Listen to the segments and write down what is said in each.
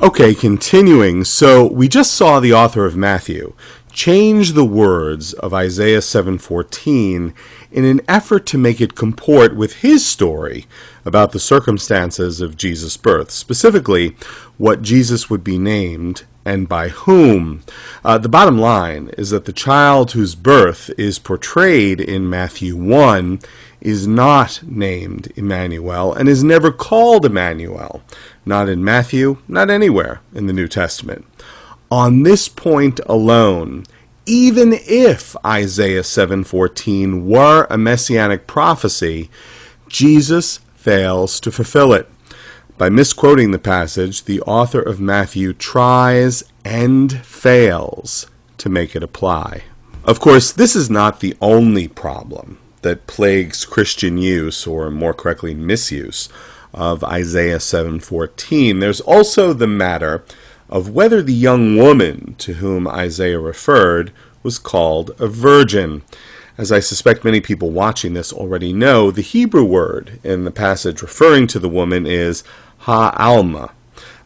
Okay, continuing. So we just saw the author of Matthew change the words of Isaiah 7:14 in an effort to make it comport with his story about the circumstances of Jesus' birth, specifically what Jesus would be named and by whom. The bottom line is that the child whose birth is portrayed in Matthew 1 is not named Emmanuel and is never called Emmanuel. Not in Matthew, not anywhere in the New Testament. On this point alone, even if Isaiah 7:14 were a messianic prophecy, Jesus fails to fulfill it. By misquoting the passage, the author of Matthew tries and fails to make it apply. Of course, this is not the only problem that plagues Christian use, or more correctly, misuse, of Isaiah 7:14. There's also the matter of whether the young woman to whom Isaiah referred was called a virgin. As I suspect many people watching this already know, the Hebrew word in the passage referring to the woman is ha-alma,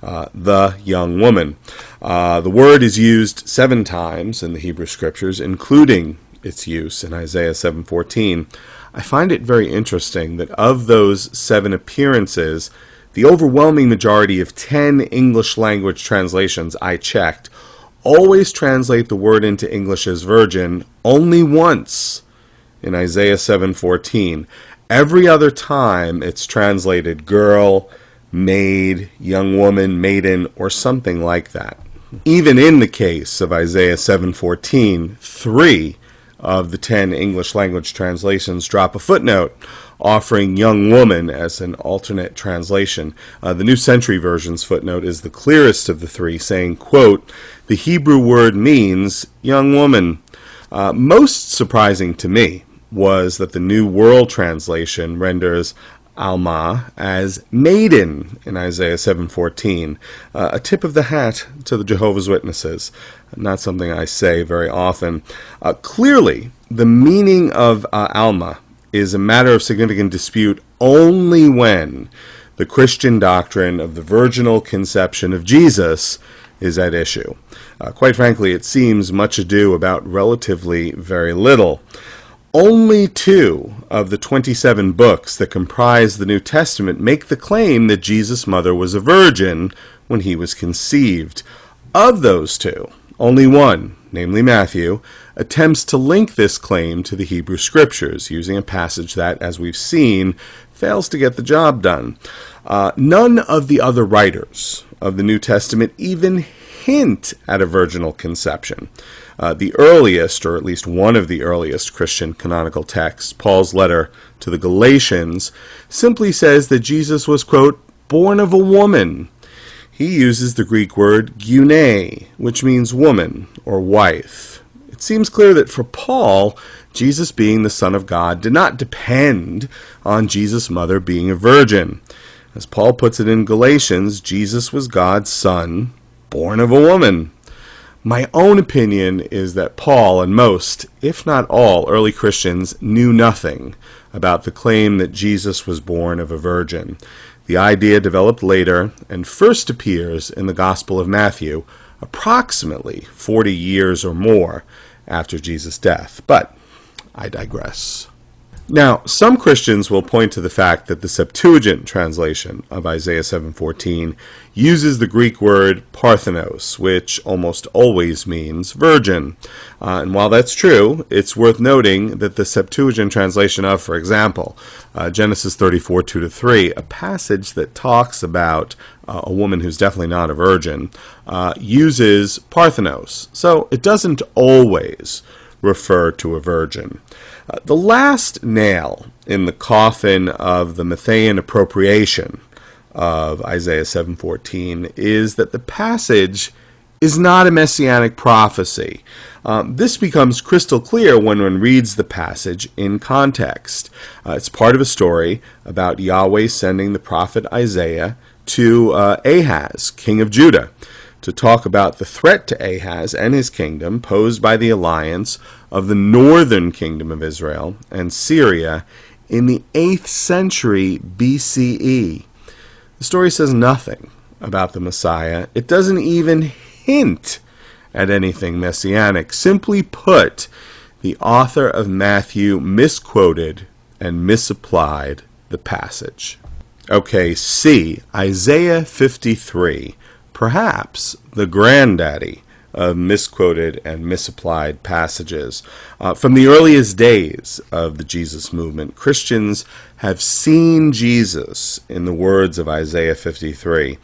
the young woman. The word is used 7 times in the Hebrew Scriptures, including its use in Isaiah 7:14. I find it very interesting that of those 7 appearances, the overwhelming majority of 10 English language translations I checked always translate the word into English as virgin only once in Isaiah 7:14. Every other time it's translated girl, maid, young woman, maiden, or something like that. Even in the case of Isaiah 7:14, 3 of the 10 English language translations drop a footnote offering young woman as an alternate translation. The New Century Version's footnote is the clearest of the 3, saying, quote, "The Hebrew word means young woman." Most surprising to me was that the New World Translation renders Alma as maiden in Isaiah 7:14. A tip of the hat to the Jehovah's Witnesses. Not something I say very often. Clearly, the meaning of Alma is a matter of significant dispute only when the Christian doctrine of the virginal conception of Jesus is at issue. Quite frankly, it seems much ado about relatively very little. Only 2 of the 27 books that comprise the New Testament make the claim that Jesus' mother was a virgin when he was conceived. Of those 2, only one, namely Matthew, attempts to link this claim to the Hebrew Scriptures, using a passage that, as we've seen, fails to get the job done. None of the other writers of the New Testament even hint at a virginal conception. The earliest, or at least one of the earliest Christian canonical texts, Paul's letter to the Galatians, simply says that Jesus was, quote, born of a woman. He uses the Greek word gune, which means woman or wife. It seems clear that for Paul, Jesus being the Son of God did not depend on Jesus' mother being a virgin. As Paul puts it in Galatians, Jesus was God's Son, born of a woman. My own opinion is that Paul and most, if not all, early Christians knew nothing about the claim that Jesus was born of a virgin. The idea developed later and first appears in the Gospel of Matthew, approximately 40 years or more after Jesus' death. But I digress. Now, some Christians will point to the fact that the Septuagint translation of Isaiah 7:14 uses the Greek word parthenos, which almost always means virgin. And while that's true, it's worth noting that the Septuagint translation of, for example, Genesis 34:2-3, a passage that talks about a woman who's definitely not a virgin, uses parthenos. So it doesn't always refer to a virgin. The last nail in the coffin of the Matthean appropriation of Isaiah 7:14 is that the passage is not a messianic prophecy. This becomes crystal clear when one reads the passage in context. It's part of a story about Yahweh sending the prophet Isaiah to Ahaz, king of Judah, to talk about the threat to Ahaz and his kingdom posed by the alliance of the northern kingdom of Israel and Syria in the 8th century BCE. The story says nothing about the Messiah. It doesn't even hint at anything messianic. Simply put, the author of Matthew misquoted and misapplied the passage. Okay, C, Isaiah 53, perhaps the granddaddy of misquoted and misapplied passages. From the earliest days of the Jesus movement, Christians have seen Jesus in the words of Isaiah 53.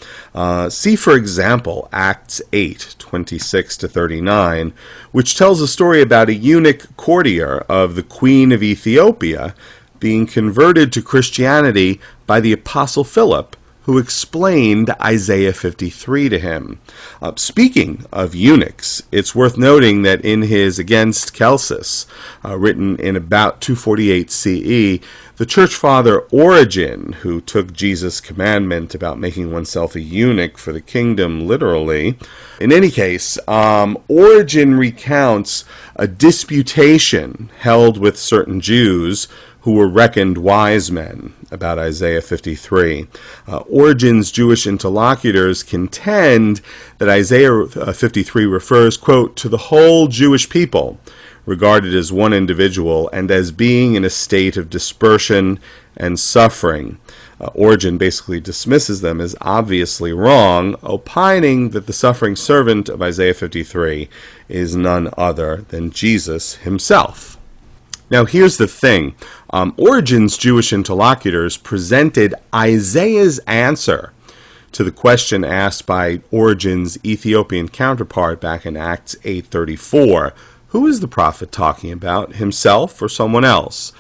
See, for example, Acts 8:26-39, which tells a story about a eunuch courtier of the Queen of Ethiopia being converted to Christianity by the Apostle Philip, who explained Isaiah 53 to him. Speaking of eunuchs, it's worth noting that in his Against Celsus, written in about 248 CE, the church father Origen, who took Jesus' commandment about making oneself a eunuch for the kingdom literally, in any case, Origen recounts a disputation held with certain Jews who were reckoned wise men about Isaiah 53. Origen's Jewish interlocutors contend that Isaiah 53 refers, quote, to the whole Jewish people, regarded as one individual and as being in a state of dispersion and suffering. Origen basically dismisses them as obviously wrong, opining that the suffering servant of Isaiah 53 is none other than Jesus himself. Now here's the thing. Origen's Jewish interlocutors presented Isaiah's answer to the question asked by Origen's Ethiopian counterpart back in Acts 8:34. Who is the prophet talking about, himself or someone else?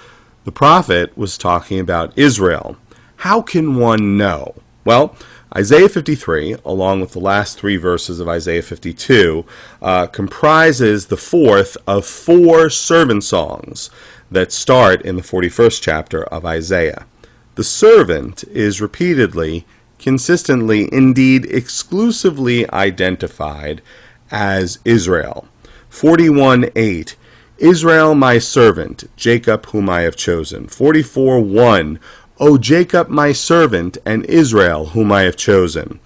The prophet was talking about Israel. How can one know? Well, Isaiah 53, along with the last three verses of Isaiah 52, comprises the fourth of four servant songs that start in the 41st chapter of Isaiah. The servant is repeatedly, consistently, indeed exclusively identified as Israel. 41:8, Israel my servant, Jacob whom I have chosen. 44:1, O Jacob my servant, and Israel whom I have chosen.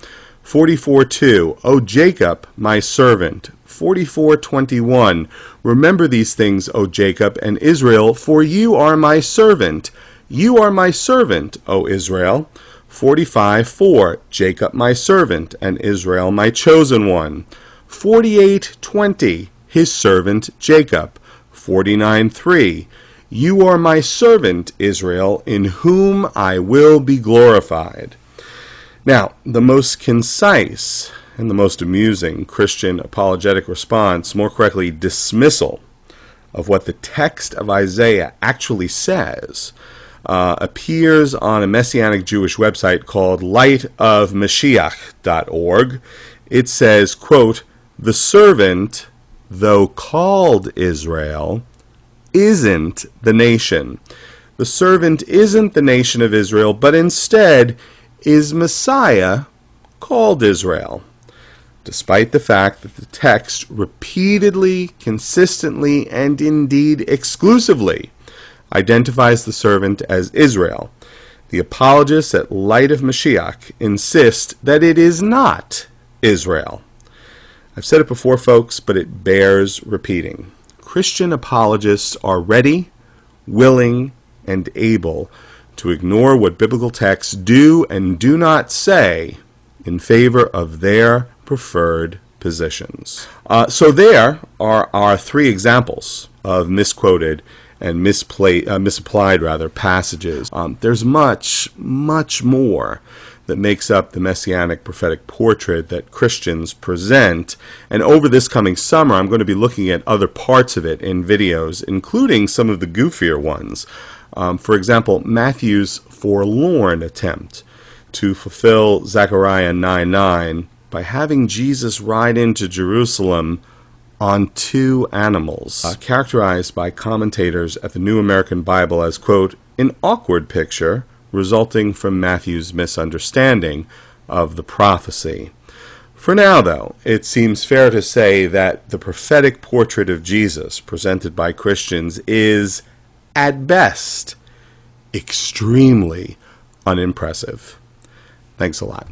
44:2, O Jacob my servant. 44:21, remember these things, O Jacob and Israel, for you are my servant. You are my servant, O Israel. 45:4, Jacob my servant, and Israel my chosen one. 48:20, his servant Jacob. 49:3, you are my servant, Israel, in whom I will be glorified. Now, the most concise and the most amusing Christian apologetic response, more correctly, dismissal of what the text of Isaiah actually says, appears on a Messianic Jewish website called lightofmashiach.org. It says, quote, the servant, though called Israel, isn't the nation. The servant isn't the nation of Israel, but instead is Messiah called Israel, despite the fact that the text repeatedly, consistently, and indeed exclusively identifies the servant as Israel. The apologists at Light of Mashiach insist that it is not Israel. I've said it before, folks, but it bears repeating. Christian apologists are ready, willing, and able to ignore what biblical texts do and do not say in favor of their preferred positions. So there are our three examples of misquoted and misapplied passages. There's much, much more that makes up the messianic prophetic portrait that Christians present. And over this coming summer, I'm going to be looking at other parts of it in videos, including some of the goofier ones. For example, Matthew's forlorn attempt to fulfill Zechariah 9:9 by having Jesus ride into Jerusalem on two animals, characterized by commentators at the New American Bible as, quote, an awkward picture resulting from Matthew's misunderstanding of the prophecy. For now, though, it seems fair to say that the prophetic portrait of Jesus presented by Christians is, at best, extremely unimpressive. Thanks a lot.